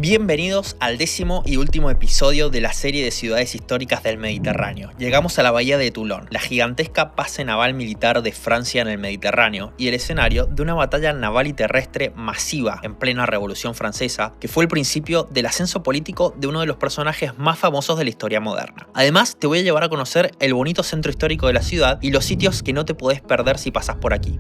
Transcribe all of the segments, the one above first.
Bienvenidos al 10º y último episodio de la serie de ciudades históricas del Mediterráneo. Llegamos a la bahía de Toulon, la gigantesca base naval militar de Francia en el Mediterráneo y el escenario de una batalla naval y terrestre masiva en plena Revolución Francesa, que fue el principio del ascenso político de uno de los personajes más famosos de la historia moderna. Además, te voy a llevar a conocer el bonito centro histórico de la ciudad y los sitios que no te podés perder si pasás por aquí.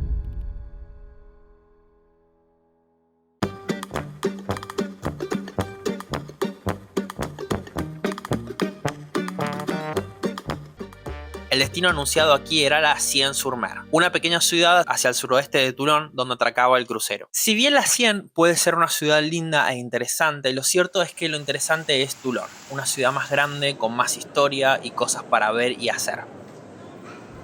El destino anunciado aquí era la Cien-sur-Mer, una pequeña ciudad hacia el suroeste de Toulon donde atracaba el crucero. Si bien la Cien puede ser una ciudad linda e interesante, lo cierto es que lo interesante es Toulon, una ciudad más grande, con más historia y cosas para ver y hacer.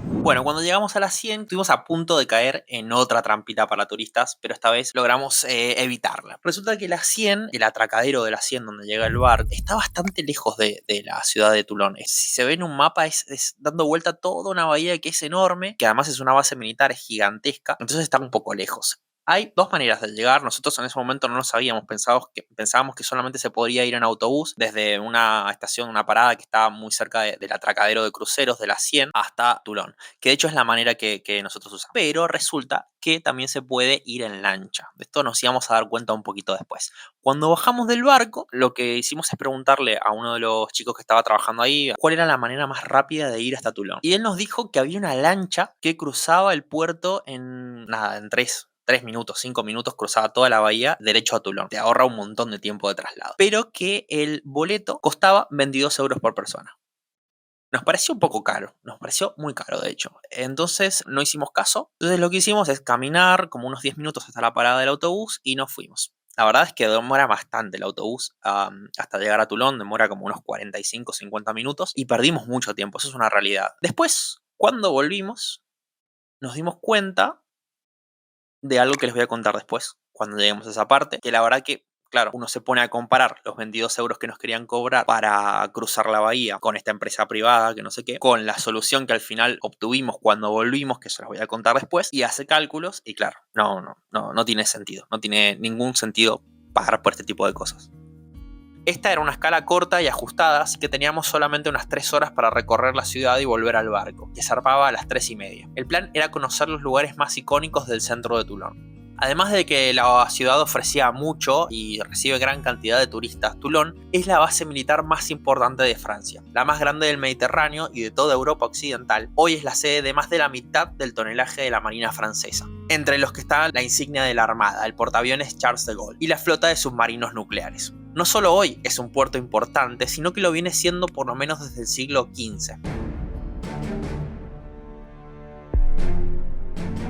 Bueno, cuando llegamos a la 100 estuvimos a punto de caer en otra trampita para turistas, pero esta vez logramos evitarla. Resulta que la 100, el atracadero de la 100 donde llega el bar, está bastante lejos de la ciudad de Toulon. Si se ve en un mapa es dando vuelta toda una bahía que es enorme, que además es una base militar, es gigantesca, entonces está un poco lejos. Hay dos maneras de llegar. Nosotros en ese momento no lo sabíamos, pensábamos que solamente se podría ir en autobús desde una estación, una parada que estaba muy cerca del atracadero de cruceros de la 100 hasta Toulon, que de hecho es la manera que nosotros usamos. Pero resulta que también se puede ir en lancha. De esto nos íbamos a dar cuenta un poquito después. Cuando bajamos del barco, lo que hicimos es preguntarle a uno de los chicos que estaba trabajando ahí cuál era la manera más rápida de ir hasta Toulon. Y él nos dijo que había una lancha que cruzaba el puerto en 3 minutos, 5 minutos, cruzaba toda la bahía derecho a Toulon. Te ahorra un montón de tiempo de traslado. Pero que el boleto costaba 22 euros por persona. Nos pareció un poco caro, nos pareció muy caro de hecho. Entonces no hicimos caso. Entonces lo que hicimos es caminar como unos 10 minutos hasta la parada del autobús y nos fuimos. La verdad es que demora bastante el autobús hasta llegar a Toulon, demora como unos 45, 50 minutos y perdimos mucho tiempo, eso es una realidad. Después, cuando volvimos, nos dimos cuenta de algo que les voy a contar después, cuando lleguemos a esa parte, que la verdad que, claro, uno se pone a comparar los 22 euros que nos querían cobrar para cruzar la bahía con esta empresa privada, que no sé qué, con la solución que al final obtuvimos cuando volvimos, que se los voy a contar después, y hace cálculos, y claro, no tiene sentido, no tiene ningún sentido pagar por este tipo de cosas. Esta era una escala corta y ajustada, así que teníamos solamente unas 3 horas para recorrer la ciudad y volver al barco, que zarpaba a las 3:30. El plan era conocer los lugares más icónicos del centro de Toulon. Además de que la ciudad ofrecía mucho y recibe gran cantidad de turistas, Toulon es la base militar más importante de Francia, la más grande del Mediterráneo y de toda Europa occidental. Hoy es la sede de más de la mitad del tonelaje de la marina francesa, entre los que está la insignia de la Armada, el portaaviones Charles de Gaulle, y la flota de submarinos nucleares. No solo hoy es un puerto importante, sino que lo viene siendo por lo menos desde el siglo XV.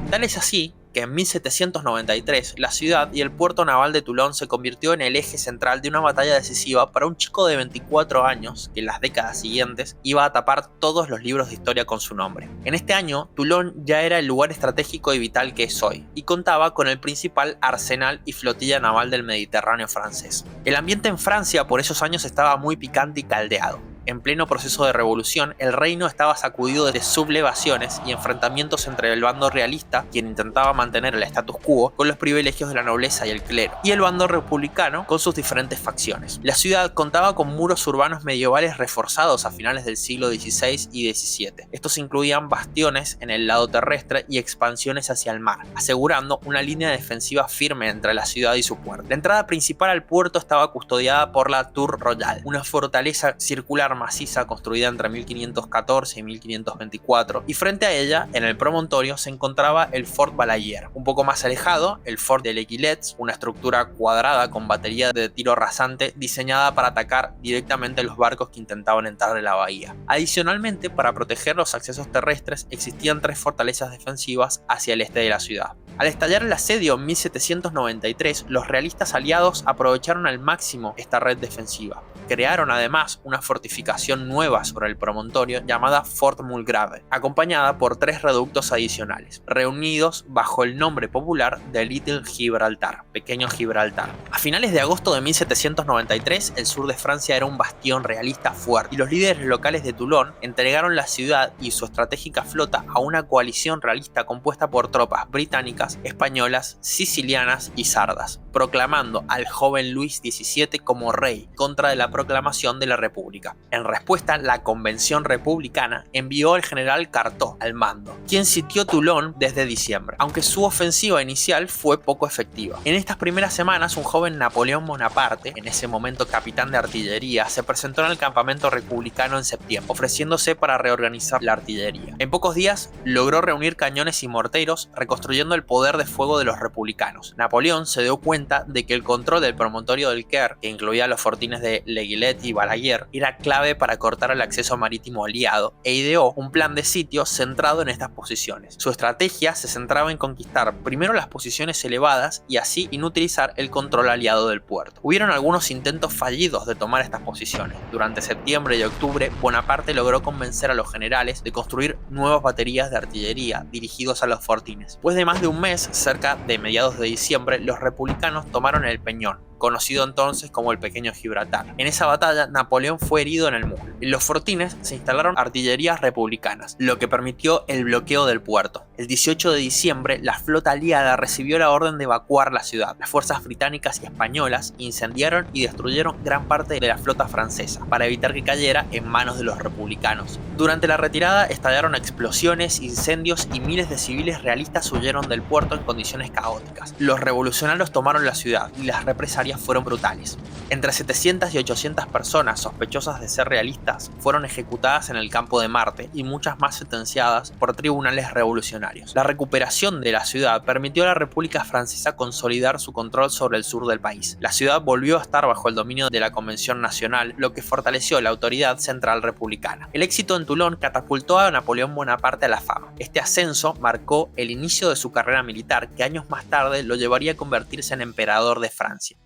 Tal es así que en 1793 la ciudad y el puerto naval de Toulon se convirtió en el eje central de una batalla decisiva para un chico de 24 años que en las décadas siguientes iba a tapar todos los libros de historia con su nombre. En este año, Toulon ya era el lugar estratégico y vital que es hoy, y contaba con el principal arsenal y flotilla naval del Mediterráneo francés. El ambiente en Francia por esos años estaba muy picante y caldeado. En pleno proceso de revolución, el reino estaba sacudido de sublevaciones y enfrentamientos entre el bando realista, quien intentaba mantener el status quo con los privilegios de la nobleza y el clero, y el bando republicano con sus diferentes facciones. La ciudad contaba con muros urbanos medievales reforzados a finales del siglo XVI y XVII. Estos incluían bastiones en el lado terrestre y expansiones hacia el mar, asegurando una línea defensiva firme entre la ciudad y su puerto. La entrada principal al puerto estaba custodiada por la Tour Royale, una fortaleza circular maciza construida entre 1514 y 1524, y frente a ella, en el promontorio, se encontraba el Fort Balaguer. Un poco más alejado, el Fort de l'Equilette, una estructura cuadrada con batería de tiro rasante diseñada para atacar directamente los barcos que intentaban entrar en la bahía. Adicionalmente, para proteger los accesos terrestres, existían 3 fortalezas defensivas hacia el este de la ciudad. Al estallar el asedio en 1793, los realistas aliados aprovecharon al máximo esta red defensiva. Crearon además una fortificación nueva sobre el promontorio llamada Fort Mulgrave, acompañada por 3 reductos adicionales, reunidos bajo el nombre popular de Little Gibraltar, Pequeño Gibraltar. A finales de agosto de 1793, el sur de Francia era un bastión realista fuerte, y los líderes locales de Toulon entregaron la ciudad y su estratégica flota a una coalición realista compuesta por tropas británicas, británicas, españolas, sicilianas y sardas, proclamando al joven Luis XVII como rey contra de la proclamación de la República. En respuesta, la Convención Republicana envió al general Cartó al mando, quien sitió Toulon desde diciembre, aunque su ofensiva inicial fue poco efectiva. En estas primeras semanas, un joven Napoleón Bonaparte, en ese momento capitán de artillería, se presentó en el campamento republicano en septiembre, ofreciéndose para reorganizar la artillería. En pocos días logró reunir cañones y morteros, reconstruyendo el poder de fuego de los republicanos. Napoleón se dio cuenta de que el control del promontorio del Caire, que incluía los fortines de Le Guillet y Balaguer, era clave para cortar el acceso marítimo aliado, e ideó un plan de sitio centrado en estas posiciones. Su estrategia se centraba en conquistar primero las posiciones elevadas y así inutilizar el control aliado del puerto. Hubieron algunos intentos fallidos de tomar estas posiciones. Durante septiembre y octubre, Bonaparte logró convencer a los generales de construir nuevas baterías de artillería dirigidos a los fortines. Después de más de un mes, cerca de mediados de diciembre, los republicanos tomaron el Peñón, conocido entonces como el Pequeño Gibraltar. En esa batalla, Napoleón fue herido en el muslo. En los fortines se instalaron artillerías republicanas, lo que permitió el bloqueo del puerto. El 18 de diciembre, la flota aliada recibió la orden de evacuar la ciudad. Las fuerzas británicas y españolas incendiaron y destruyeron gran parte de la flota francesa, para evitar que cayera en manos de los republicanos. Durante la retirada estallaron explosiones, incendios y miles de civiles realistas huyeron del puerto en condiciones caóticas. Los revolucionarios tomaron la ciudad y las represalias fueron brutales. Entre 700 y 800 personas sospechosas de ser realistas fueron ejecutadas en el campo de Marte y muchas más sentenciadas por tribunales revolucionarios. La recuperación de la ciudad permitió a la República Francesa consolidar su control sobre el sur del país. La ciudad volvió a estar bajo el dominio de la Convención Nacional, lo que fortaleció la autoridad central republicana. El éxito en Toulon catapultó a Napoleón Bonaparte a la fama. Este ascenso marcó el inicio de su carrera militar, que años más tarde lo llevaría a convertirse en emperador de Francia.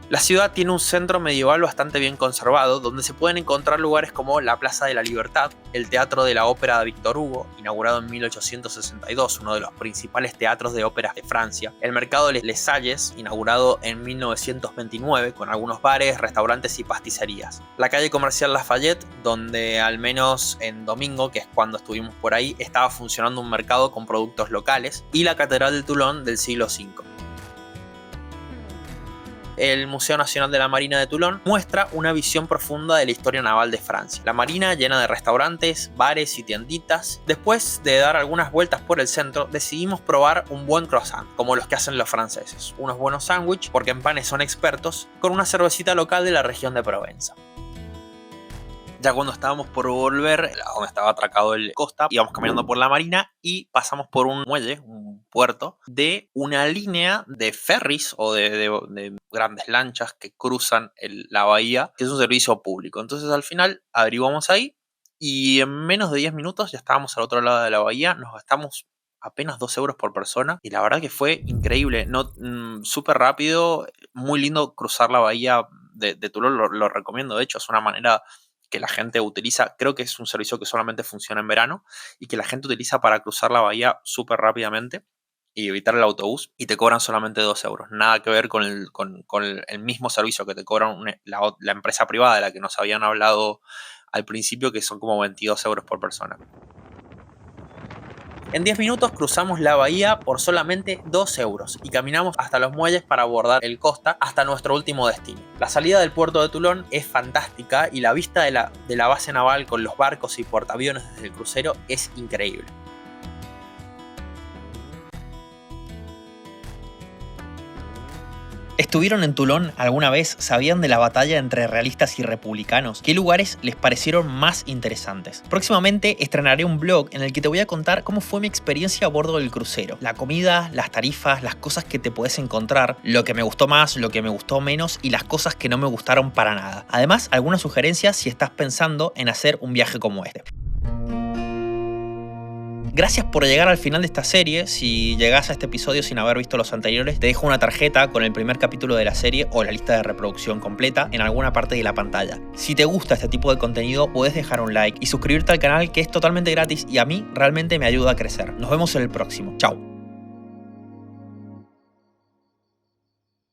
La ciudad tiene un centro medieval bastante bien conservado, donde se pueden encontrar lugares como la Plaza de la Libertad, el Teatro de la Ópera de Víctor Hugo, inaugurado en 1862, uno de los principales teatros de óperas de Francia, el Mercado de Les Salles, inaugurado en 1929, con algunos bares, restaurantes y pasticerías, la calle comercial Lafayette, donde al menos en domingo, que es cuando estuvimos por ahí, estaba funcionando un mercado con productos locales, y la Catedral de Toulon del siglo V. El Museo Nacional de la Marina de Toulon muestra una visión profunda de la historia naval de Francia. La marina llena de restaurantes, bares y tienditas. Después de dar algunas vueltas por el centro, decidimos probar un buen croissant, como los que hacen los franceses. Unos buenos sándwiches, porque en panes son expertos, con una cervecita local de la región de Provenza. Ya cuando estábamos por volver a donde estaba atracado el Costa, íbamos caminando por la marina y pasamos por un muelle, un puerto, de una línea de ferries o de grandes lanchas que cruzan la bahía, que es un servicio público. Entonces al final averiguamos ahí y en menos de 10 minutos ya estábamos al otro lado de la bahía. Nos gastamos apenas 2 euros por persona y la verdad que fue increíble, súper rápido, muy lindo cruzar la bahía de Toulon, lo recomiendo. De hecho, es una manera que la gente utiliza, creo que es un servicio que solamente funciona en verano y que la gente utiliza para cruzar la bahía súper rápidamente y evitar el autobús, y te cobran solamente 2 euros. Nada que ver con el mismo servicio que te cobran la empresa privada de la que nos habían hablado al principio, que son como 22 euros por persona. En 10 minutos cruzamos la bahía por solamente 2 euros y caminamos hasta los muelles para abordar el Costa hasta nuestro último destino. La salida del puerto de Toulon es fantástica y la vista de la base naval con los barcos y portaaviones desde el crucero es increíble. ¿Estuvieron en Toulon alguna vez? ¿Sabían de la batalla entre realistas y republicanos? ¿Qué lugares les parecieron más interesantes? Próximamente estrenaré un blog en el que te voy a contar cómo fue mi experiencia a bordo del crucero. La comida, las tarifas, las cosas que te puedes encontrar, lo que me gustó más, lo que me gustó menos y las cosas que no me gustaron para nada. Además, algunas sugerencias si estás pensando en hacer un viaje como este. Gracias por llegar al final de esta serie. Si llegás a este episodio sin haber visto los anteriores, te dejo una tarjeta con el primer capítulo de la serie o la lista de reproducción completa en alguna parte de la pantalla. Si te gusta este tipo de contenido, podés dejar un like y suscribirte al canal, que es totalmente gratis y a mí realmente me ayuda a crecer. Nos vemos en el próximo. Chao.